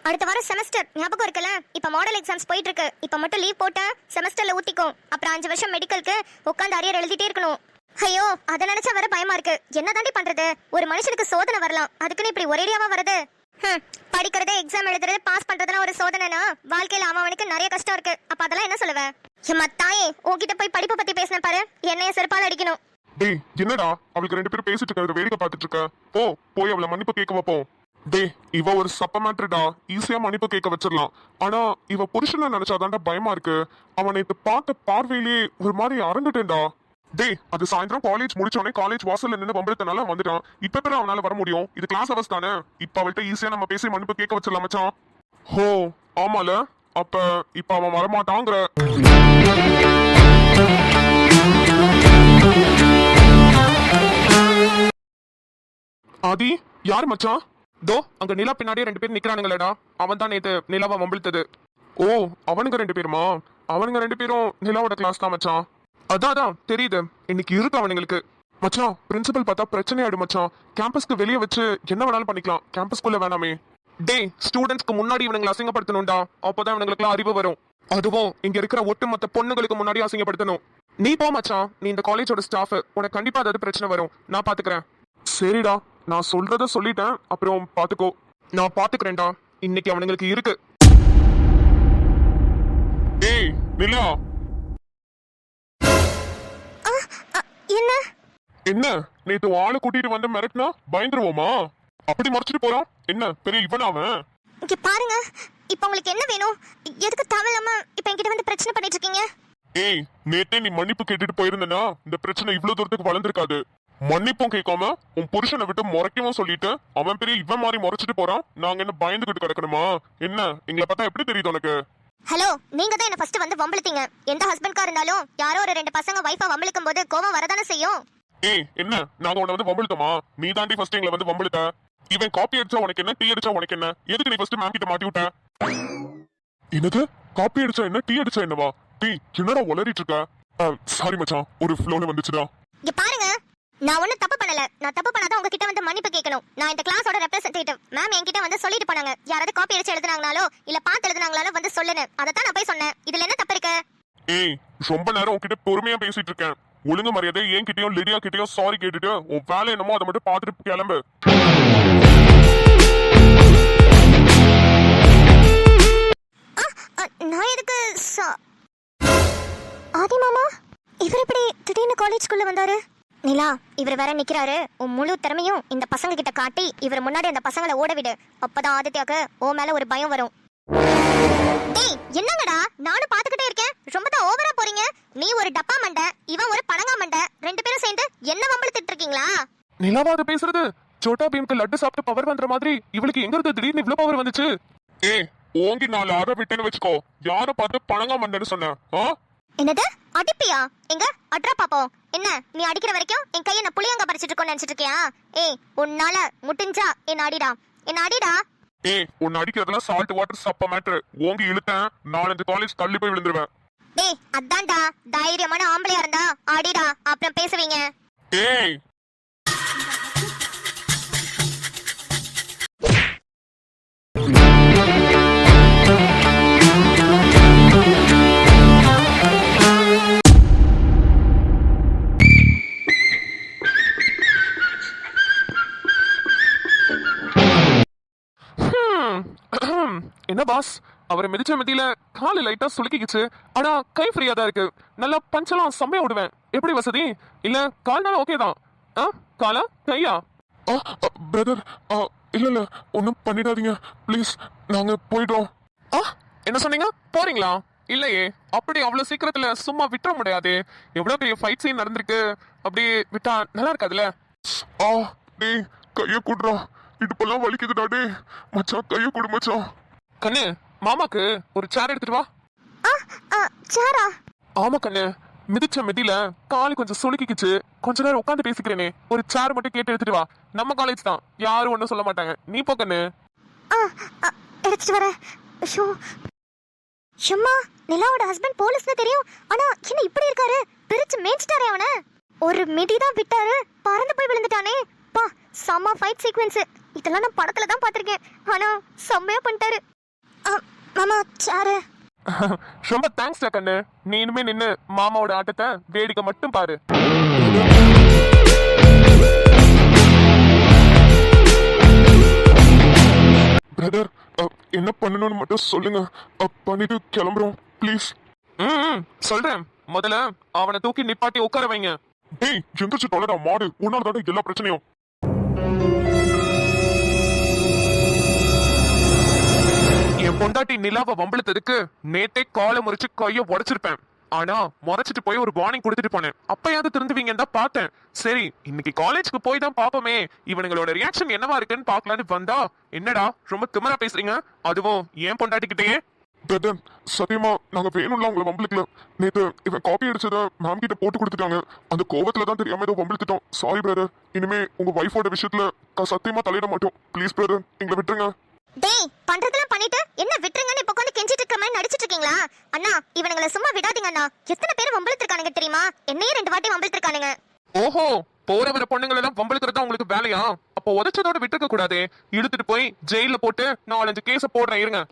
அடுத்த வாரம் செமஸ்டர் ஞாபகம் இருக்குல்ல? இப்ப மாடல் எக்ஸாம்ஸ் போயிட்டு இருக்கு. இப்ப மட்டும் லீவ் போட்டா செமஸ்டர்ல ஊத்திக்கும். அப்புறம் 5 வருஷம் மெடிக்கலுக்கு உட்காந்து அரியர் எழுதிட்டே இருக்கணும். ஐயோ, அதை நினைச்சா வர பயமா இருக்கு. என்ன தாண்டி பண்றது? ஒரு மனுஷனுக்கு சோதனை வரலாம், அதுக்குன்னு இப்படி ஒரேடியாவா வருது? படிக்கிறது, எக்ஸாம் எழுதுறது, பாஸ் பண்றதுலாம் ஒரு சோதனைனா வாழ்க்கையில அவனுக்கு நிறைய கஷ்டம் இருக்கு. அப்ப அதெல்லாம் என்ன சொல்லுவேன்? எம்மா தாயே, உன்கிட்ட போய் படிப்பு பத்தி பேசின பாரு, என்னைய செருப்பால அடிக்கணும். டேய், என்னடா அவளுக்கு 2 பேரும் பேசிட்டு இருக்கிறத வேடிக்கை பார்த்துட்டு இருக்க? போய் அவளை மன்னிப்பு கேட்க வைப்போம். டேய், இவ ஒரு சப்ப மேட்ருடா, ஈஸியா மன்னிப்பு கேட்க வச்சிடலாம். ஆனா இவ புருஷனை நினைச்சாதான்டா பயமா இருக்கு. அவனை நேத்து பார்த்த பார்வையிலேயே ஒரு மாதிரி அரண்டுட்டேன்டா. டேய், அது சாயந்தரம் காலேஜ் முடிச்சோடனே காலேஜ் வாசல்ல நின்று வம்பளத்தனால வந்துட்டான். இப்ப பேர் அவனால வர முடியும்? இது கிளாஸ் அவர்ஸ் தானே. இப்ப அவள்கிட்ட ஈஸியா நம்ம பேசி மன்னிப்பு கேட்க வச்சிடலாம் மச்சான். ஹோ, ஆமால. அப்ப இப்ப அவன் வரமாட்டாங்கிற. ஆதி, யார் மச்சான்? தோ அங்க நிலா பின்னாடியே 2 பேர் நிக்கிறானுங்களேடா. அவன் தான் நேத்து நிலாவை வம்பிழுத்தது. ஓ, அவனுங்க 2 பேருமா? அவனுங்க 2 பேரும் நிலாவோட கிளாஸ் தான் மச்சான். அதான் தெரியுது. இன்னைக்கு இருக்கு அவனுங்களுக்கு. மச்சான், பிரின்சிபல் பார்த்தா பிரச்சனையாயிடும் மச்சான். கேம்பஸ்க்கு வெளியே வச்சு என்ன வேணாலும் பண்ணிக்கலாம், கேம்பஸ்குள்ள வேணாமே. டேய், ஸ்டூடெண்ட்ஸ்க்கு முன்னாடி இவனுங்களை அசிங்கப்படுத்தணும்டா. அப்பதான் இவனுங்களுக்குலாம் அறிவு வரும். அதுவும் இங்க இருக்கிற ஒட்டுமொத்த பொண்ணுங்களுக்கு முன்னாடி அசிங்கப்படுத்தணும். நீ போ மச்சான், நீ இந்த காலேஜோட ஸ்டாஃப். உனக்கு கண்டிப்பா ஏதாவது பிரச்சனை வரும், நான் பாத்துக்கிறேன். சரிடா, நான் சொல்றத சொல்லிட்டேன், அப்புறம் பாத்துக்கோ. நான் பாத்துக்கிறேன்டா, இன்னைக்கு அவனுங்களுக்கு இருக்கு. ஏய் நிலா, என்ன என்ன நேத்து ஆளை கூட்டிட்டு வந்து மிரட்டினா பயந்துருவோமா? அப்படி மறைச்சிட்டு போறான் என்ன பெரிய இவனாவன்? இங்க பாருங்க, இப்ப உங்களுக்கு என்ன வேணும்? எதுக்கு தேவையில்லாம இப்ப என்கிட்ட வந்து பிரச்சனை பண்ணிட்டு இருக்கீங்க? ஏய், நேத்தே நீ மன்னிப்பு கேட்டுட்டு போயிருந்தனா இந்த பிரச்சனை இவ்வளவு தூரத்துக்கு வளர்ந்துருக்காது. மன்னிப்பும் கேட்காம உன் புருஷனை விட்டு முறைக்கவும் சொல்லிட்டு அவன் பெரிய இவன் மாதிரி முறைச்சிட்டு போறான். நாங்க என்ன பயந்துகிட்டு கிடக்கணுமா? என்ன எங்களை பார்த்தா எப்படி தெரியுது உனக்கு? ஹலோ, நீங்க தான் என்ன ஃபர்ஸ்ட் வந்து வம்பிழுத்தீங்க. எந்த ஹஸ்பண்ட்கா இருந்தாலும் யாரோ ஒரு 2 பசங்க வைஃபா வம்பிழுக்கும் போது கோவம் வரதானே செய்யும். ஏய், என்ன நாங்க உன்னை வந்து வம்பிழுத்தோமா? நீ தாண்டி ஃபர்ஸ்ட் எங்களை வந்து வம்பிழுத்த. இவன் காப்பி அடிச்சா உனக்கு என்ன, டீ அடிச்சா உனக்கு என்ன? எதுக்கு நீ ஃபர்ஸ்ட் மேம் கிட்ட மாட்டி விட்ட? என்னது காப்பி அடிச்சா என்ன, டீ அடிச்சா என்னவா? டீ என்னடா உளறிட்டு இருக்க? சாரி மச்சான், ஒரு ஃப்ளோல வந்துச்சுடா. இங்க பாருங்க, நான் ஒன்னும் தப்பு பண்ணல. நான் தப்பு பண்ணாதான் உங்ககிட்ட வந்து மன்னிப்பு கேட்கணும். நான் இந்த கிளாஸோட ரெப்ரசன்டேட்டிவ். மேம் என்கிட்ட வந்து சொல்லிட்டு போனாங்க, யாராவது காப்பி அடிச்சு எழுதுனாங்களோ இல்ல பாத்து எழுதுனாங்களோ வந்து சொல்லுன்னு. அதத்தான் நான் போய் சொன்னேன். இதுல என்ன தப்பு இருக்கு? ஏய், ரொம்ப நேரம் உன்கிட்ட பொறுமையா பேசிட்டு இருக்கேன். ஒழுங்கு மரியாதை என்கிட்டயும் லிடியா கிட்டயும் சாரி கேட்டுட்டு உன் வேலை என்னமோ அதை மட்டும் பாத்துட்டு கிளம்பு. நான் எதுக்கு ஆதி மாமா, இவர் எப்படி திடீர்னு காலேஜ்குள்ள வந்தாரு? நிலா, இவர் வேற நிக்கிறாரு. உன் முழு திறமையும் இந்த பசங்க கிட்ட காட்டி இவர் முன்னாடி அந்த பசங்களை ஓட விடு. அப்பதான் ஆதித்யாக்கு ஓ மேல ஒரு பயம் வரும். டேய், என்னங்கடா நானும் பாத்துக்கிட்டே இருக்கேன், ரொம்ப தான் ஓவரா போறீங்க. நீ ஒரு டப்பா மண்டை, இவன் ஒரு பனங்கா மண்டை. 2 பேரும் சேர்ந்து என்ன வம்பிழுத்திட்டு இருக்கீங்களா? நிலாவாத பேசுறது? சோட்டா பீம்க்கு லட்டு சாப்பிட்டு பவர் வந்த மாதிரி இவளுக்கு எங்க இருந்து திடீர்னு இவ்வளவு பவர் வந்துச்சு? ஏய், ஓங்கி 4 அரை விட்டேன்னு வச்சுக்கோ. யார பார்த்து பனங்கா மண்டைன்னு சொன்ன? என்னது அடிப்பியா? எங்க அட்ரா பாப்போம். என்ன நீ அடிக்கிற வரைக்கும் என் கையை நான் புளியங்க பறிச்சிட்டு இருக்கோன்னு நினைச்சிட்டு இருக்கியா? ஏய், உன்னால முட்டிஞ்சா என்ன அடிடா, என்ன அடிடா. ஏய், உன்னை அடிக்கிறதுலாம் சால்ட் வாட்டர் சப்ப மேட்ரு. ஓங்கி இழுத்தேன், 4-5 காலேஜ் தள்ளி போய் விழுந்துருவேன். டேய், அதான்டா தைரியமான ஆம்பளையா இருந்தா அடிடா, அப்புறம் பேசுவீங்க. ஏய், என்ன பாஸ், அவரை மிதிச்ச மிதியில காலு லைட்டா சுளுக்கிக்குச்சு. ஆனா கை ஃப்ரீயா தான் இருக்கு. நல்லா பஞ்செல்லாம் செம்மையா விடுவேன். எப்படி வசதி? இல்ல கால்னால ஓகே தான். காலா கையா? பிரதர், இல்ல ஒன்னும் பண்ணிடாதீங்க ப்ளீஸ், நாங்க போயிட்டோம். என்ன சொன்னீங்க? போறீங்களா? இல்லையே, அப்படி அவ்வளவு சீக்கிரத்துல சும்மா விட்டுற முடியாது. எவ்வளவு பெரிய ஃபைட் சீன் நடந்திருக்கு, அப்படி விட்டா நல்லா இருக்காதுல்ல. டேய், கைய கூடுறா, இடுப்பெல்லாம் வலிக்குதுடா. டே மச்சான், கைய கூடு மச்சான். கண்ணு, மாமாக்கு ஒரு சேர் எடுத்துட்டு வா. சேரா? ஆமா கண்ணு, மிதிச்ச மிதியில காலு கொஞ்சம் சுளுக்கிக்குச்சு. கொஞ்ச நேரம் உட்காந்து பேசிக்கிறேனே, ஒரு சேர் மட்டும் கேட்டு எடுத்துட்டு வா. நம்ம காலேஜ் தான், யாரும் ஒன்னும் சொல்ல மாட்டாங்க. நீ போ கண்ணு. எடுத்துட்டு வரேன். ஷம்மா, நிலாவோட ஹஸ்பண்ட் போலீஸ்னு தெரியும், ஆனா என்ன இப்படி இருக்காரு? பிரிச்சு மேய்ச்சிட்டாரே அவனை. ஒரு மிதிதான் விட்டாரு, பறந்து போய் விழுந்துட்டானே. பா, செம்ம ஃபைட் சீக்வென்ஸ். இதெல்லாம் நான் படத்துல தான் பாத்திருக்கேன், ஆனா செம்மையா பண்ணிட்டாரு. மாமா சாரு. ரொம்ப தேங்க்ஸ் கண்ணு. நீ இனிமே நின்னு மாமாவோட ஆட்டத்தை வேடிக்கை மட்டும் பாரு. பிரதர், என்ன பண்ணணும்னு மட்டும் சொல்லுங்க. பண்ணிட்டு கிளம்புறோம் ப்ளீஸ். சொல்றேன். முதல்ல அவனை தூக்கி நிப்பாட்டி உட்கார வைங்க. டேய் எந்திரிச்சு தொலைடா மாடு. உன்னால தான் எல்லா பிரச்சனையும். என் பொண்டாட்டி நிலாவை வம்பிழுத்ததுக்கு நேத்தே காலை முறிச்சு கைய உடைச்சிருப்பேன். ஆனா முறைச்சிட்டு போய் ஒரு வார்னிங் கொடுத்துட்டு போனேன். அப்பயாவது திருந்துவீங்கன்னு தான் பார்த்தேன். சரி இன்னைக்கு காலேஜ்க்கு போய் தான் பாப்போமே இவனுங்களோட ரியாக்ஷன் என்னவா இருக்குன்னு பாக்கலான்னு வந்தா என்னடா ரொம்ப திமிரா பேசுறீங்க, அதுவும் ஏன் பொண்டாட்டிக்கிட்டே. பிரதர் சத்தியமா நாங்க வேணும்ல உங்களை வம்பிழுக்கல. நேத்து இவன் காப்பி அடிச்சத மேம் கிட்ட போட்டு கொடுத்துட்டாங்க. அந்த கோவத்துல தான் தெரியாம ஏதோ வம்பிழுத்துட்டோம். Sorry brother. இனிமே உங்க வைஃபோட விஷயத்துல சத்தியமா தலையிட மாட்டோம். ப்ளீஸ் பிரதர் எங்களை விட்டுருங்க. டேய் பண்றதெல்லாம் பண்ணிட்டு என்ன விட்டுருங்கன்னு இப்ப கொஞ்சம் கெஞ்சிட்டு இருக்க மாதிரி நடிச்சிட்டு இருக்கீங்களா? அண்ணா இவனுங்கள சும்மா விடாதீங்க அண்ணா. எத்தனை பேர் வம்பிழுத்திருக்கானுங்க தெரியுமா? என்னையே 2 வாட்டி வம்பிழுத்திருக்கானுங்க. ஓஹோ, போற வர பொண்ணுங்களை எல்லாம் வம்பிழுக்கிறதா உங்களுக்கு வேலையா? அப்போ உதச்சதோட விட்டுருக்க கூடாது. இழுத்துட்டு போய் ஜெயில போட்டு 4-5 கேஸ போடுறேன் இருங்க.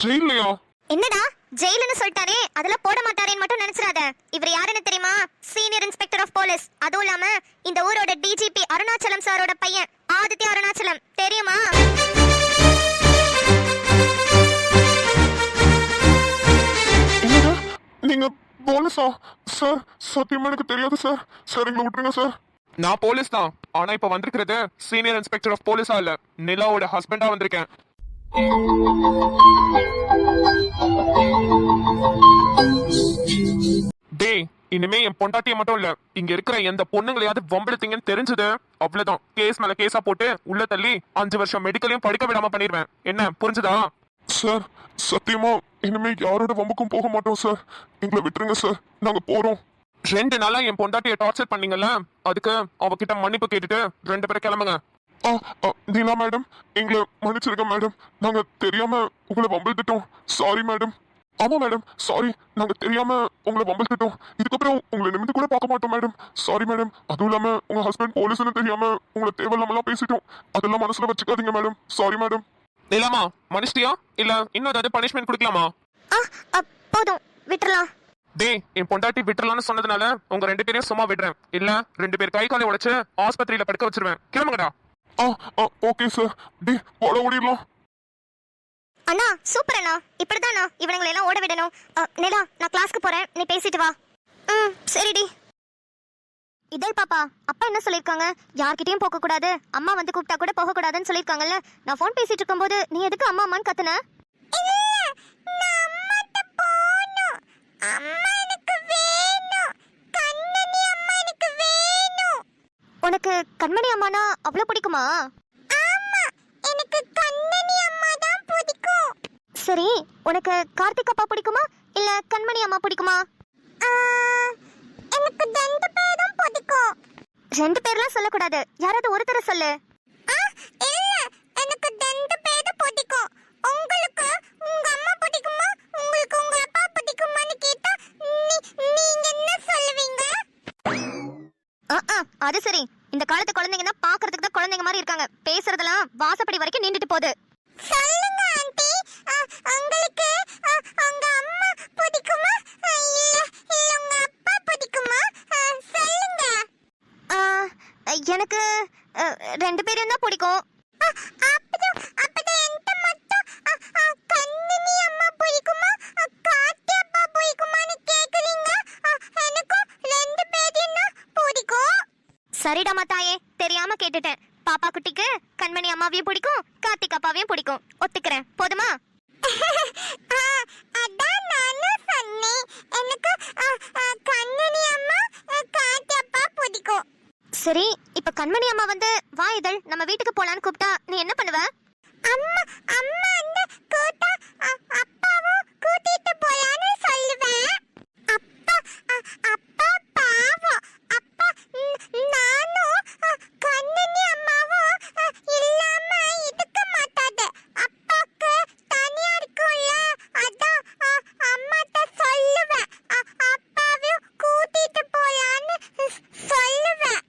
ஜெயிலையா? என்னடா ஜெயிலுன்னு சொல்லிட்டாரே அதெல்லாம் போட மாட்டாரேன்னு மட்டும் நினைச்சிராத. இவர் யாருன்னு தெரியுமா? Senior inspector of police. அதுவும் இல்லாம இந்த ஊரோட டிஜிபி அருணாச்சலம் சாரோட பையன் ஆதித்ய அருணாச்சலம். தெரியுமா? நீங்க போலீஸா? சார் சத்தியமா எனக்கு தெரியாது சார். சார் எங்களை விட்டுருங்க சார். நான் போலீஸ் தான். ஆனா இப்ப வந்திருக்கிறது சீனியர் இன்ஸ்பெக்டர் ஆஃப் போலீஸா இல்ல, நிலாவோட ஹஸ்பண்டா வந்திருக்கேன். டேய் இனிமே என் பொண்டாட்டிய மட்டும் இல்ல இங்க இருக்கிற எந்த பொண்ணுங்களையாவது வம்பிழுத்தீங்கன்னு தெரிஞ்சது அவ்வளவுதான். கேஸ் மேல கேஸா போட்டு உள்ள தள்ளி 5 வருஷம் மெடிக்கலையும் படிக்க விடாம பண்ணிடுவேன். என்ன புரிஞ்சுதா? சார் சத்தியமா இனிமே யாரோட வம்புக்கும் போக மாட்டோம் சார். எங்களை விட்டுருங்க சார், நாங்க போறோம். 2 நாளா என் பொண்டாட்டிய டார்ச்சர் பண்ணீங்கல்ல, அதுக்கு அவகிட்ட மன்னிப்பு கேட்டுட்டு 2 பேரும் கிளம்புங்க. நீலா மேடம் எங்களை மன்னிச்சிருக்க மேடம். நாங்க தெரியாம உங்களை வம்பிழுத்துட்டோம். Sorry madam. ஆமா மேடம் சாரி, நாங்க தெரியாம உங்களை வம்பிழுத்துட்டோம். இதுக்கப்புறம் உங்களை நிமிந்து கூட பார்க்க மாட்டோம் மேடம். Sorry madam. அதுவும் இல்லாம உங்க ஹஸ்பண்ட் போலீஸ்னு தெரியாம உங்களை தேவையில்லாமலாம் பேசிட்டோம். அதெல்லாம் மனசுல வச்சுக்காதீங்க மேடம். Sorry madam. நிலாமா மனுஷியா இல்ல இன்னும் ஏதாவது பனிஷ்மெண்ட் கொடுக்கலாமா? போதும் விட்டுறலாம். டேய் என் பொண்டாட்டி விட்டுறலாம்னு சொன்னதுனால உங்க 2 பேரையும் சும்மா விடுறேன். இல்ல 2 பேர் கை காலை உடைச்சு ஆஸ்பத்திரியில படுக்க வச்சிருவேன். கிளம்புங்கடா. Okay sir. டேய் ஓட ஓடிடலாம். அண்ணா சூப்பர் அண்ணா. இப்படிதானா இவனுங்களை எல்லாம் ஓட விடணும். நிலா நான் கிளாஸ்க்கு போறேன், நீ பேசிட்டு வா. சரிடி. இதழ் பாப்பா அப்பா என்ன சொல்லிருக்காங்க? யார்கிட்டயும் போக கூடாது, அம்மா வந்து கூப்பிட்டா கூட போக கூடாதுன்னு சொல்லிருக்காங்கல்ல. நான் போன் பேசிட்டு இருக்கும்போது நீ எதுக்கு அம்மா அம்மான்னு கத்துன? உனக்கு கண்மணி அம்மானா அவ்வளவு பிடிக்குமா? ஆமா எனக்கு கண்மணி அம்மா தான் பிடிக்கும். சரி உனக்கு கார்த்திக் அப்பா பிடிக்குமா இல்ல கண்மணி அம்மா பிடிக்குமா? எனக்கு 2 பேரும் பிடிக்கும். 2 பேர்லாம் சொல்ல கூடாது, யாராவது ஒருத்தர சொல்லு. இல்ல எனக்கு 2 பேரும் பிடிக்கும். உங்களுக்கு உங்க அம்மா பிடிக்குமா உங்களுக்கு உங்க அப்பா பிடிக்குமான்னு கேட்டா நீங்க என்ன சொல்லுவீங்க? அது சரி. இந்த காலத்து குழந்தைங்க தான் பாக்குறதுக்கு தான் குழந்தைங்க மாதிரி இருக்காங்க. பேசுறதெல்லாம் வாசப்படி வரைக்கும் நின்னுட்டு போகுது. சொல்லுங்க ஆண்டி, உங்களுக்கு உங்க அம்மா பிடிக்குமா இல்ல உங்க அப்பா பிடிக்குமா? சொல்லுங்க. எனக்கு 2 பேரும் தான் பிடிக்கும். அப்படி என்கிட்ட மட்டும் கண்மணி அம்மா பிடிக்குமா கார்த்தி அப்பா பிடிக்குமான்னு கேக்குறீங்க? எனக்கும் 2 பேரையும் தான் பிடிக்கும். சரிடா தாயே, தெரியாம கேட்டுட்டேன். பாப்பா குட்டிக்கு கண்மணி அம்மாவையும் பிடிக்கும், கார்த்திக் அப்பாவையும் பிடிக்கும். ஒத்துக்கிறேன். போதுமா? அதான் நானும் சொன்னேன். எனக்கு கண்மணி அம்மா கார்த்தி அப்பா பிடிக்கும். சரி இப்ப கண்மணி அம்மா வந்து வா இதழ் நம்ம வீட்டுக்கு போலான்னு கூப்பிட்டா நீ என்ன பண்ணுவ? அம்மா அம்மா அந்த கூட்டா அப்பாவும் கூட்டிட்டு போலான்னு சொல்லுவேன். அப்பா அப்பா பாவம். அப்பா நானும் கண்மணி அம்மாவும் இல்லாம இருக்க மாட்டாது. அப்பாக்கு தனியா இருக்கும்ல, அதான் அம்மாட்ட சொல்லுவேன். அப்பாவையும் கூட்டிட்டு போலான்னு சொல்லுவேன்.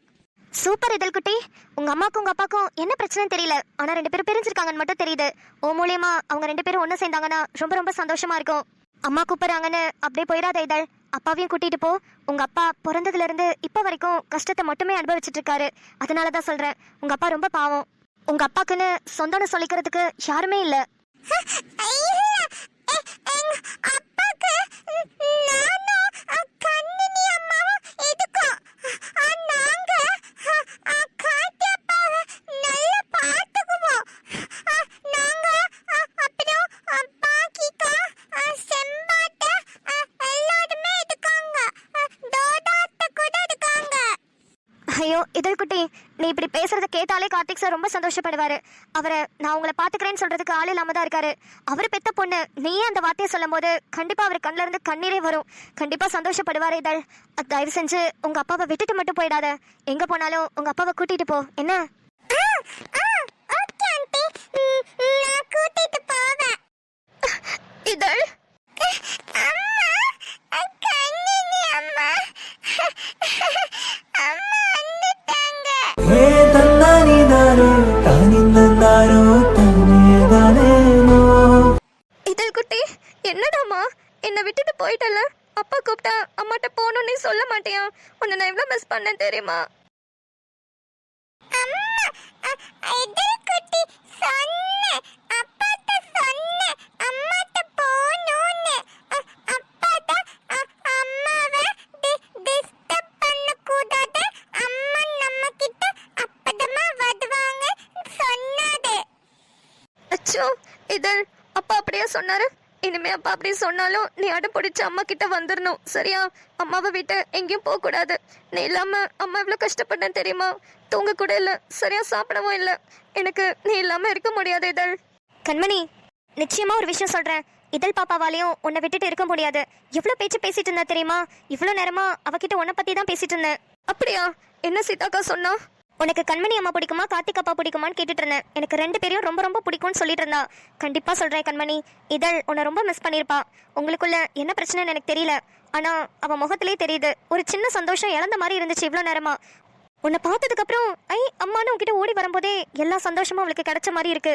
சூப்பர் இதழ் குட்டி, உங்க அம்மாக்கும் உங்க அப்பாக்கும் என்ன பிரச்சனைன்னு தெரியல, ஆனா ரெண்டு பேரும் பிரிஞ்சிருக்காங்கன்னு மட்டும் தெரியுது. ஓ மூலியமா அவங்க ரெண்டு பேரும் ஒண்ணு சேர்ந்தாங்கன்னா ரொம்ப ரொம்ப சந்தோஷமா இருக்கும். அம்மா கூப்பிடுறாங்கன்னு அப்படியே போயிடாத இதழ். அப்பாவையும் கூட்டிட்டு போ. உங்க அப்பா பிறந்ததுல இருந்து இப்ப வரைக்கும் கஷ்டத்தை மட்டுமே அனுபவிச்சுட்டு இருக்காரு. அதனாலதான் சொல்றேன், உங்க அப்பா ரொம்ப பாவம். உங்க அப்பாக்குன்னு சொந்தம்னு சொல்லிக்கிறதுக்கு யாருமே இல்ல. ஐயோ இதழ் குட்டி, நீ இப்படி பேசுறத கேட்டாலே கார்த்திக் சார் ரொம்ப சந்தோஷப்படுவாரு. அவரை நான் உங்களை பாத்துக்கிறேன்னு சொல்றதுக்கு ஆள் இல்லாம தான் இருக்காரு. அவரு பெத்த பொண்ணு, நீயே அந்த வார்த்தையை சொல்லும் போது கண்டிப்பா அவர் கண்ணுல இருந்து கண்ணீரே வரும். கண்டிப்பா சந்தோஷப்படுவாரு இதழ். தயவு செஞ்சு உங்க அப்பாவை விட்டுட்டு மட்டும் போயிடாத. எங்க போனாலும் உங்க அப்பாவை கூட்டிட்டு போ என்ன? இதழ் இதழ் குட்டி, என்னடாமா என்னை விட்டுட்டு போயிட்டல? அப்பா கூப்பிட்டா அம்மாட்ட போகணும்னு சொல்ல மாட்டியா? உன்னை நான் எவ்வளவு மிஸ் பண்ணேன் தெரியுமா? அச்சோ இதழ், அப்பா அப்படியே சொன்னாரு. இனிமே அப்பா அப்படி சொன்னாலும் நீ அடம் பிடிச்ச அம்மா கிட்ட வந்துடணும், சரியா? அம்மாவை விட்டு எங்கேயும் போக கூடாது. நீ இல்லாம அம்மா எவ்வளவு கஷ்டப்பட்டேன் தெரியுமா? தூங்க கூட இல்ல, சரியா சாப்பிடவும் இல்ல. எனக்கு நீ இல்லாம இருக்க முடியாது இதழ். கண்மணி, நிச்சயமா ஒரு விஷயம் சொல்றேன். இதழ் பாப்பாவாலையும் உன்னை விட்டுட்டு இருக்க முடியாது. எவ்வளவு பேச்சு பேசிட்டு இருந்தா தெரியுமா? இவ்வளவு நேரமா அவகிட்ட உன்னை பத்தி தான் பேசிட்டு இருந்தேன். அப்படியா? என்ன சீதாக்கா சொன்னா? உனக்கு கண்மணி அம்மா பிடிக்குமா கார்த்திக் அப்பா பிடிக்குமான்னு கேட்டுட்டு இருந்தேன். எனக்கு ரெண்டு பேரையும் ரொம்ப ரொம்ப பிடிக்கும்னு சொல்லிட்டு இருந்தா. கண்டிப்பா சொல்றேன் கண்மணி, இதழ் உன்னை ரொம்ப மிஸ் பண்ணிருப்பா. உங்களுக்குள்ள என்ன பிரச்சனைன்னு எனக்கு தெரியல, ஆனா அவ முகத்திலே தெரியுது. ஒரு சின்ன சந்தோஷம் இழந்த மாதிரி இருந்துச்சு இவ்வளவு நேரமா. உன்னை பார்த்ததுக்கு அப்புறம் அம்மானு உன்கிட்ட ஓடி வரும்போதே எல்லா சந்தோஷமும் அவளுக்கு கிடைச்ச மாதிரி இருக்கு.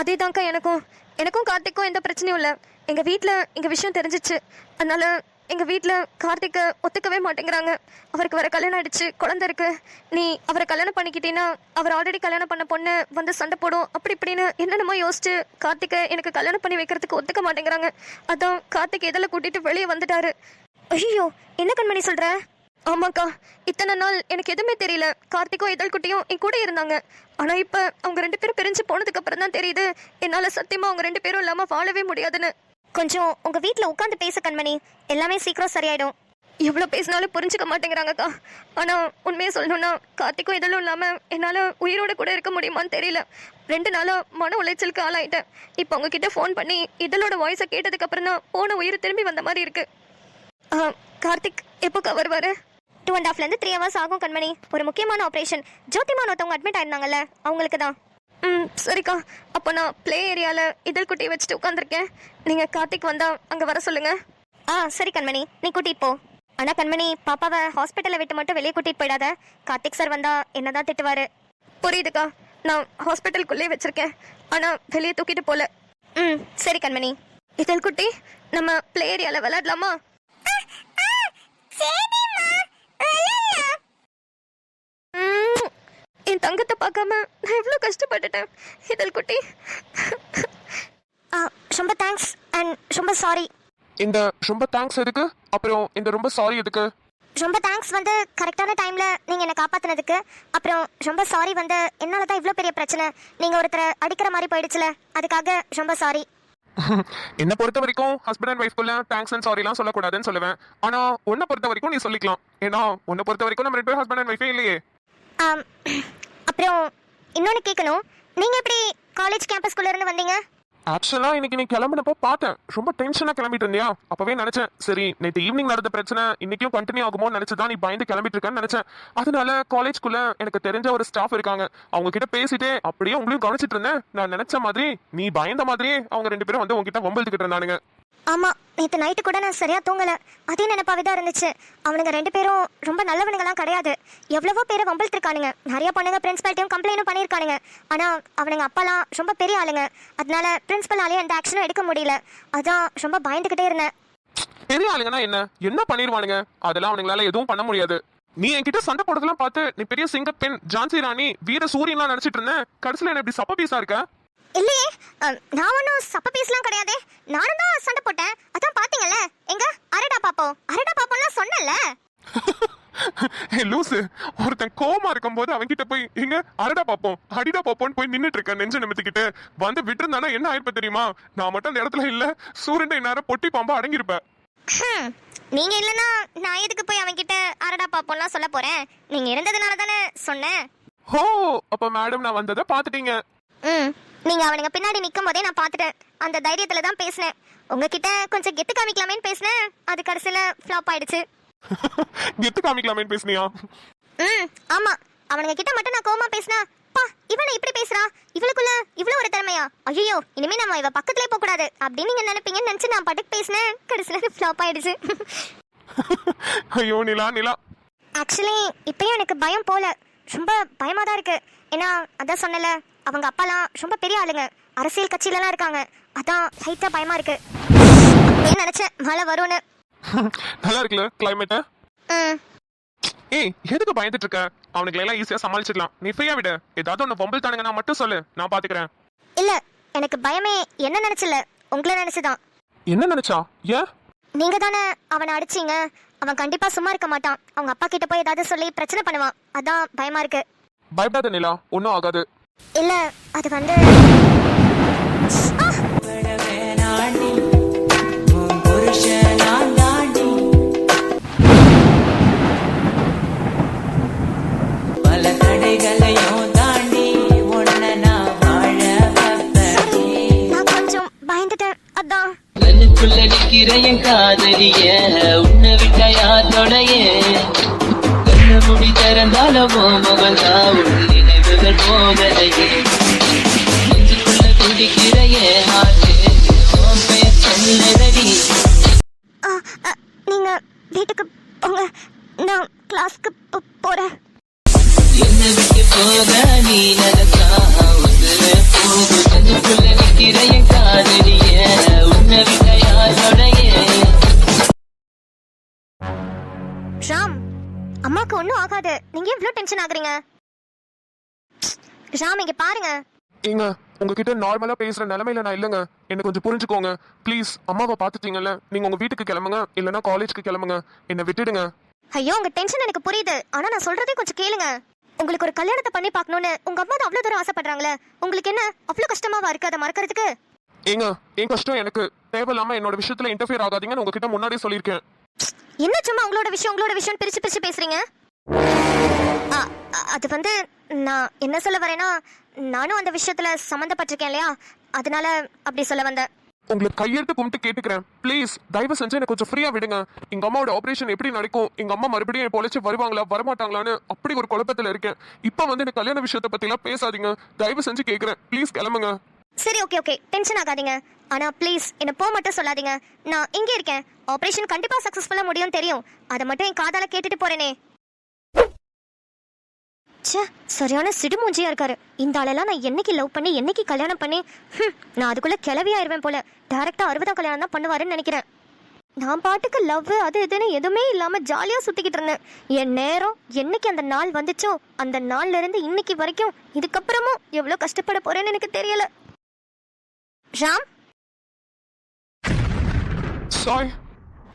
அதேதான்க்கா எனக்கும் கார்த்திக்கும் எந்த பிரச்சனையும் இல்லை. எங்க வீட்டில் எங்க விஷயம் தெரிஞ்சிச்சு. அதனால எங்க வீட்டில் கார்த்திக்கை ஒத்துக்கவே மாட்டேங்கிறாங்க. அவருக்கு வர கல்யாணம் ஆயிடுச்சு, குழந்தை இருக்கு. நீ அவரை கல்யாணம் பண்ணிக்கிட்டீன்னா அவர் ஆல்ரெடி கல்யாணம் பண்ண பொண்ணு வந்து சண்டை போடும், அப்படி இப்படின்னு என்னென்னமோ யோசிச்சு கார்த்திகை எனக்கு கல்யாணம் பண்ணி வைக்கிறதுக்கு ஒத்துக்க மாட்டேங்கிறாங்க. அதான் கார்த்திக் இதெல்லாம் கூட்டிட்டு வெளியே வந்துட்டாரு. ஐயோ, என்ன கண்மணி சொல்ற? ஆமாக்கா, இத்தனை நாள் எனக்கு எதுவுமே தெரியல. கார்த்திக்கும் இதழ் குட்டியும் என் கூட இருந்தாங்க. ஆனா இப்ப அவங்க ரெண்டு பேரும் பிரிஞ்சு போனதுக்கு அப்புறம் தான் தெரியுது என்னால சத்தியமா அவங்க ரெண்டு பேரும் இல்லாம வாழவே முடியாதுன்னு. கொஞ்சம் உங்க வீட்டுல உட்காந்து பேச கண்மணி, எல்லாமே சீக்கிரம் சரியாயிடும். எவ்வளவு பேசினாலும் புரிஞ்சுக்க மாட்டேங்கிறாங்கக்கா. ஆனா உண்மையை சொல்லணும்னா கார்த்திக்கும் இதழும் இல்லாம என்னால உயிரோட கூட இருக்க முடியுமான்னு தெரியல. 2 நாளா மன உளைச்சலுக்கு ஆளாயிட்டேன். இப்ப உங்ககிட்ட ஃபோன் பண்ணி இதழோட வாய்ஸை கேட்டதுக்கு அப்புறம் தான் போன உயிர் திரும்பி வந்த மாதிரி இருக்கு. கார்த்திக் எப்போ வருவாரு? 2.5 to 3 hours ஆகும் கண்மணி. ஒரு முக்கியமான ஆபரேஷன். ஜோதிமான் ஒருத்தவங்க அட்மிட் ஆயிருந்தாங்கல்ல, அவங்களுக்கு தான். சரிக்கா, அப்போ நான் பிளே ஏரியால இதழ் குட்டியை வச்சுட்டு உட்காந்துருக்கேன். நீங்க கார்த்திக் வந்தா அங்க வர சொல்லுங்க. சரி கண்மணி, நீ கூட்டிட்டு போ. ஆனா கண்மணி, பாப்பாவை ஹாஸ்பிட்டலை விட்டு மட்டும் வெளியே கூட்டிட்டு போயிடாத. கார்த்திக் சார் வந்தா என்னதான் திட்டுவாரு. புரியுதுக்கா, நான் ஹாஸ்பிட்டலுக்குள்ளே வச்சிருக்கேன், ஆனா வெளியே தூக்கிட்டு போல. சரி கண்மணி. இதழ் குட்டி, நம்ம பிளே ஏரியால விளையாடலாமா? என் தங்கத்தை பார்க்காம நான் எவ்வளோ கஷ்டப்பட்டுட்டேன் இதழ் குட்டி. ரொம்ப தேங்க்ஸ் அண்ட் ரொம்ப சாரி. இந்த ரொம்ப தேங்க்ஸ் எதுக்கு? அப்புறம் இந்த ரொம்ப சாரி எதுக்கு? ரொம்ப தேங்க்ஸ் வந்து கரெக்டான டைம்ல நீங்க என்ன காப்பாத்தினதுக்கு. அப்புறம் ரொம்ப சாரி வந்து என்னால தான் இவ்வளோ பெரிய பிரச்சனை. நீங்க ஒருத்தரை அடிக்கிற மாதிரி போயிடுச்சுல, அதுக்காக ரொம்ப சாரி. என்ன பொறுத்த வரைக்கும் ஹஸ்பண்ட் அண்ட் ஒய்ஃப்குள்ள தேங்க்ஸ் அண்ட் சாரிலாம் சொல்லக்கூடாதுன்னு சொல்லுவேன். ஆனா உன்னை பொறுத்த வரைக்கும் நீ சொல்லிக்கலாம். ஏன்னா உன்னை பொறுத்த வரைக்கும் நம்ம 2 பேரும் ஹஸ்பண்ட் அண்ட் ஒய்ஃபே இல்லையே. அப்புறம் இன்னொன்று கேட்கணும், நீங்க எப்படி காலேஜ் கேம்பஸ்குள்ள இருந்து வந்தீங்க? ஆக்சுவலா இன்னைக்கு நீ கிளம்பினப்போ பார்த்தேன், ரொம்ப டென்ஷனா கிளம்பிட்டு இருந்தியா. அப்பவே நினைச்சேன், சரி நேற்று ஈவினிங் நடந்த பிரச்சனை இன்னைக்கும் கண்டினியூ ஆகுமோ நினைச்சுதான் நீ பயந்து கிளம்பிட்டு இருக்கேன்னு நினைச்சேன். அதனால காலேஜ்குள்ள எனக்கு தெரிஞ்ச ஒரு ஸ்டாஃப் இருக்காங்க, அவங்க கிட்ட பேசிட்டே அப்படியே உங்களையும் கவனிச்சிட்டு இருந்தேன். நான் நினைச்ச மாதிரி நீ பயந்த மாதிரியே அவங்க 2 பேரும் வந்து உங்ககிட்ட வம்பிழுத்துக்கிட்டு இருந்தானுங்க. ஆமா, நேத்து நைட்டு கூட நான் சரியா தூங்கல. அதே நினைப்பாவே தான் இருந்துச்சு. அவனுங்க 2 பேரும் ரொம்ப நல்லவனுங்கலாம் கிடையாது. எவ்வளவோ பேரை வம்பிழுத்துருக்கானுங்க. நிறைய பொண்ணுங்க பிரின்சிபல்ட்டையும் கம்ப்ளைண்டும் பண்ணியிருக்கானுங்க. ஆனா அவனுங்க அப்பாலாம் ரொம்ப பெரிய ஆளுங்க. அதனால பிரின்சிபலாலே எந்த ஆக்ஷனும் எடுக்க முடியல. அதான் ரொம்ப பயந்துகிட்டே இருந்தேன். பெரிய ஆளுங்கன்னா என்ன பண்ணிருவானுங்க? அதெல்லாம் அவனுங்களால எதுவும் பண்ண முடியாது. நீ என்கிட்ட சண்டை போடுறதெல்லாம் பார்த்து நீ பெரிய சிங்கப்பெண், ஜான்சி ராணி, வீர சூரியன்லாம் நினைச்சிட்டு இருந்தேன். கடைசியில என்ன இப்படி சப்ப பீஸா இருக்க? இல்லையே, நான் ஒன்றும் சப்ப பீஸ்லாம் கிடையாதே. நானும் தான் சண்டை போட்டேன். அதான் பாத்தீங்கல்ல, எங்க அரடா பாப்போம்லாம் சொன்னல. லூசு, ஒருத்தன் கோமா இருக்கும்போது அவன்கிட்ட போய் எங்க அரடா பாப்போம் அடிடா பாப்போம்னு போய் நின்னுட்டு இருக்க. நெஞ்ச நிமித்திக்கிட்டு வந்து விட்டு இருந்தானா என்ன ஆயிருப்ப தெரியுமா? நான் மட்டும் அந்த இடத்துல இல்ல, சூரியன் நேரம் பொட்டி பாம்பா அடங்கியிருப்ப. நீங்க இல்லனா நான் எதுக்கு போய் அவன்கிட்ட அரடா பாப்போம்லாம் சொல்ல போறேன்? நீங்க இருந்ததுனால தானே சொன்னேன். ஹோ, அப்ப மேடம் நான் வந்ததை பாத்துட்டீங்க. நீங்க அவனுங்க பின்னாடி நிக்கும் போதே நான் பாத்துட்டேன். அந்த தைரியத்துல தான் பேசினேன். உங்ககிட்ட கொஞ்சம் கெத்து காமிக்கலாமேன்னு பேசினேன். அது கடைசியில ஃப்ளாப் ஆயிடுச்சு. கெத்து காமிக்கலாமேன்னு பேசுனியா? ஆமா, அவனுங்க கிட்ட மட்டும் நான் கோவமா பேசினா, பா இவனை இப்படி பேசுறா, இவளுக்குள்ள இவ்வளவு ஒரு திறமையா, ஐயோ இனிமே நம்ம இவ பக்கத்துலயே போக கூடாது அப்படின்னு நீங்க நினைப்பீங்கன்னு நினைச்சு நான் பாட்டுக்கு பேசினேன். கடைசியில ஃப்ளாப் ஆயிடுச்சு. ஐயோ நிலா நிலா, ஆக்சுவலி இப்பயும் எனக்கு பயம் போல, ரொம்ப பயமா தான் இருக்கு. ஏன்னா அதான் சொன்னல, அவங்க அப்பாலாம் ரொம்ப பெரிய ஆளுங்க, அரசியல் கட்சியிலலாம் இருக்காங்க. அதான் லைட்டா பயமா இருக்கு. ஏன் நினைச்சேன் மழை வரும்னு. நல்லா இருக்குல்ல கிளைமேட்? ஏய், எதுக்கு பயந்துட்டு இருக்க? அவனுக்கு எல்லாம் ஈஸியா சமாளிச்சிடலாம். நீ ஃப்ரீயா விடு. ஏதாவது ஒண்ணு பொம்பல் தானுங்க நான் மட்டும் சொல்லு, நான் பாத்துக்கிறேன். இல்ல, எனக்கு பயமே என்ன நினைச்சல, உங்களை நினைச்சுதான். என்ன நினைச்சா? ஏன்? நீங்க தானே அவனை அடிச்சீங்க. அவன் கண்டிப்பா சும்மா இருக்க மாட்டான். அவங்க அப்பா கிட்ட போய் ஏதாவது சொல்லி பிரச்சனை பண்ணுவான். அதான் பயமா இருக்கு. பயப்படாத நிலா, ஒன்னும் ஆகாது. இல்ல, அது வந்து பல தடைகளையும் தாண்டி உன்னை நான் வாழ வைப்பேன். நான் கொஞ்சம் பயந்துட்டேன். அதான் கண்ணுக்குள்ள நிக்கிற என் காதலிய உன்னை விட்டா யாத்தோடைய கண்ண முடி திறந்தாலும் முகந்தான் உன் நினைவுகள் போகலையே. நெஞ்சுக்குள்ள துடிக்கிற என் ஆட்டு சொல்லடி. நீங்க வீட்டுக்கு போங்க, நான் கிளாஸ்க்கு போறேன். என்னை விட்டு போக நீ நடக்கா உசுர போகு. கண்ணுக்குள்ள நிக்கிற என் காதலிய உன்னை விட்டா யாத்தோடைய. ராம், அம்மாக்கு ஒன்றும் ஆகாது. நீங்க ஏன் இவ்வளோ டென்ஷன் ஆகுறீங்க? ராம் இங்க பாருங்க. ஏங்க, உங்ககிட்ட நார்மலா பேசுற நிலைமையில நான் இல்லைங்க. என்ன கொஞ்சம் புரிஞ்சுக்கோங்க ப்ளீஸ். அம்மாவை பாத்துட்டீங்கல்ல, நீங்க உங்க வீட்டுக்கு கிளம்புங்க, இல்லைன்னா காலேஜ்க்கு கிளம்புங்க. என்ன விட்டுடுங்க. ஐயோ, உங்க டென்ஷன் எனக்கு புரியுது. ஆனா நான் சொல்றதே கொஞ்சம் கேளுங்க. உங்களுக்கு ஒரு கல்யாணத்தை பண்ணி பார்க்கணும்னு உங்க அம்மா தான் அவ்வளவு தூரம் ஆசைப்படுறாங்களே, உங்களுக்கு என்ன அவ்வளவு கஷ்டமாவா இருக்கு அதை மறக்கிறதுக்கு? ஏங்க, என் கஷ்டம் எனக்கு தேவையில்லாம என்னோட விஷயத்துல இன்டர்ஃபியர் ஆகாதீங்கன்னு உங்ககிட்ட முன்னாடியே சொல்லியிருக்கேன். என்ன சும்மா உங்களோட விஷயம் பிரிச்சு பிரிச்சு பேசுறீங்க? அது வந்து நான் என்ன சொல்ல வரேன்னா, நானும் அந்த விஷயத்துல சம்மந்தப்பட்டிருக்கேன் இல்லையா, அதனால அப்படி சொல்ல வந்தேன். உங்களுக்கு கையெடுத்து கும்பிட்டு கேட்டுக்கிறேன் ப்ளீஸ், தயவு செஞ்சு எனக்கு கொஞ்சம் ஃப்ரீயா விடுங்க. எங்க அம்மாவோட ஆபரேஷன் எப்படி நடக்கும், எங்க அம்மா மறுபடியும் பொழைச்சு வருவாங்களா வரமாட்டாங்களான்னு அப்படி ஒரு குழப்பத்துல இருக்கேன். இப்ப வந்து எனக்கு கல்யாண விஷயத்தை பத்தி எல்லாம் பேசாதீங்க, தயவு செஞ்சு கேக்குறேன். ப்ளீஸ் கிளம்புங்க. சரி, ஓகே, டென்ஷன் ஆகாதீங்க. ஆனா ப்ளீஸ் என்ன போக மட்டும் சொல்லாதீங்க. நான் இங்கே இருக்கேன். ஆபரேஷன் கண்டிப்பா சக்சஸ்ஃபுல்லா முடியும் தெரியும். அதை மட்டும் என் காதால கேட்டுட்டு போறேனே. சரியான சிடுமூஞ்சியா இருக்காரு இந்த ஆளெல்லாம். நான் என்னைக்கு லவ் பண்ணி என்னைக்கு கல்யாணம் பண்ணி நான் அதுக்குள்ள கிளவியாயிருவேன் போல. டைரக்டா 60ஆம் கல்யாணம் தான் பண்ணுவாருன்னு நினைக்கிறேன். நான் பாட்டுக்கு லவ் அது இதுன்னு எதுவுமே இல்லாம ஜாலியா சுத்திக்கிட்டு இருந்தேன். என் நேரம் என்னைக்கு அந்த நாள் வந்துச்சோ அந்த நாள்ல இருந்து இன்னைக்கு வரைக்கும் இதுக்கப்புறமும் எவ்வளவு கஷ்டப்பட போறேன்னு எனக்கு தெரியல. ராம், சாய்,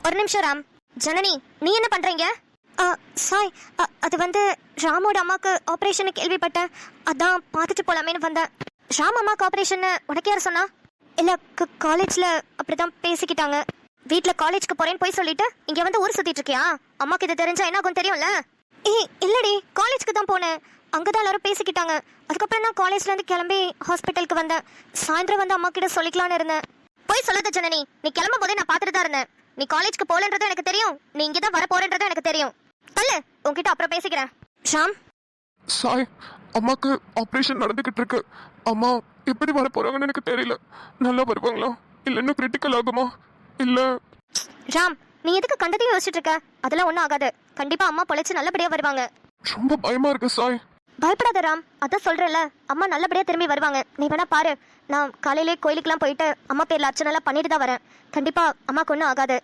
ஒரு நிமிஷம் ராம். ஜனனி, நீ என்ன பண்றீங்க? சாய், அது வந்து ராமோட அம்மாக்கு ஆபரேஷன் கேள்விப்பட்டேன். அதான் பார்த்துட்டு போலாமேன்னு வந்தேன். ராம் அம்மாக்கு ஆபரேஷன் உனக்கு யார் சொன்னா? இல்ல, காலேஜ்ல அப்படிதான் பேசிக்கிட்டாங்க. வீட்ல காலேஜ்க்கு போறேன்னு போய் சொல்லிட்டு இங்க வந்து ஊர் சுத்திட்டு இருக்கியா? அம்மாக்கு இது தெரிஞ்சா என்ன ஆகும் தெரியும்ல? இல்லடி, காலேஜ்க்கு தான் போனேன். அங்கதான் எல்லாரும் பேசிக்கிட்டாங்க. அதுக்கப்புறம் நான் காலேஜ்ல இருந்து கிளம்பி ஹாஸ்பிட்டலுக்கு வந்தேன். சாயந்தரம் வந்து அம்மா கிட்ட சொல்லிக்கலான்னு இருந்தேன். போய் சொல்லாத ஜனனி, நீ கிளம்பும் போதே நான் பார்த்துட்டு தான் இருந்தேன். நீ காலேஜ்க்கு போலன்றதும் எனக்கு தெரியும், நீ இங்கதான் வர போறன்றதும் எனக்கு தெரியும். தள்ளு, உன்கிட்ட அப்புறம் பேசிக்கிறேன். ஷாம், சாய், அம்மாக்கு ஆபரேஷன் நடந்துகிட்டு இருக்கு. அம்மா எப்படி வர போறாங்கன்னு எனக்கு தெரியல. நல்லா வருவாங்களா இல்ல இன்னும் கிரிட்டிக்கல் ஆகுமா? இல்ல ராம், நீ எதுக்கு கண்டதையும் யோசிச்சுட்டு இருக்க? அதெல்லாம் ஒன்றும் ஆகாது. கண்டிப்பா அம்மா பொழைச்சு நல்லபடியா வருவாங்க. ரொம்ப பயமா இருக்கு சாய். பயப்படாத ராம், அதான் சொல்றேன்ல, அம்மா நல்லபடியா திரும்பி வருவாங்க. நீ வேணா பாரு, நான் காலையிலே கோயிலுக்குலாம் போயிட்டு அம்மா பேர்ல அர்ச்சனைலாம் பண்ணிட்டு தான் வரேன். கண்டிப்பா அம்மாக்கு ஒன்றும் ஆகாது.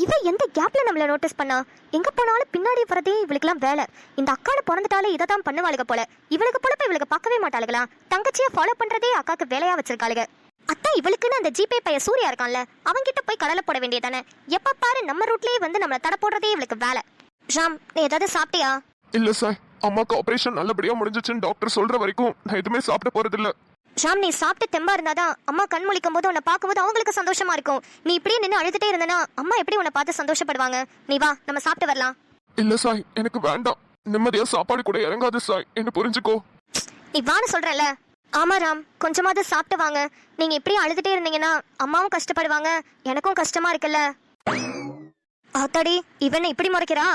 இவ எந்த கேப்ல நம்மள நோட்டீஸ் பண்ணா? எங்க போனாலும் பின்னாடி வரதே இவளுக்குலாம் வேலை. இந்த அக்கான பிறந்துட்டாலே இதை தான் பண்ணுவாளுக போல. இவளுக்கு பொழப்ப இவளுக்கு பார்க்கவே மாட்டாளுகளா? தங்கச்சியை ஃபாலோ பண்றதே அக்காக்கு வேலையா வச்சிருக்காளுக. அத்தான் இவளுக்குன்னு அந்த ஜிபே பைய சூர்யா இருக்கான்ல, அவன்கிட்ட போய் கடலை போட வேண்டியதானே. எப்ப பாரு நம்ம ரூட்லயே வந்து நம்மள தடை போடுறதே இவளுக்கு வேலை. ராம், நீ ஏதாவது சாப்பிட்டியா? இல்ல சாய், அம்மாக்கு ஆபரேஷன் நல்லபடியா முடிஞ்சிச்சுன்னு டாக்டர் சொல்ற வரைக்கும் நான் எதுவுமே சாப்பிட போறது இல்ல. ராம், நீ சாப்பிட்டு தெம்பா இருந்தாதான் அம்மா கண் முழிக்கும் போது உன்னை பார்க்கும்போது அவங்களுக்கு சந்தோஷமா இருக்கும். நீ இப்படியே நின்று அழுதுட்டே இருந்தனா அம்மா எப்படி உன்னை பார்த்து சந்தோஷப்படுவாங்க? நீ வா, நம்ம சாப்பிட்டு வரலாம். இல்ல சாய், எனக்கு வேண்டாம். நிம்மதியா சாப்பாடு கூட இறங்காது சாய், என்ன புரிஞ்சுக்கோ. நீ வான்னு சொல்றல. ஆமா ராம், கொஞ்சமாவது சாப்பிட்டு வாங்க. நீங்க இப்படியே அழுதுட்டே இருந்தீங்கன்னா அம்மாவும் கஷ்டப்படுவாங்க, எனக்கும் கஷ்டமா இருக்குல்ல. ஆத்தாடி, இவனை இப்படி முறைக்கிறா?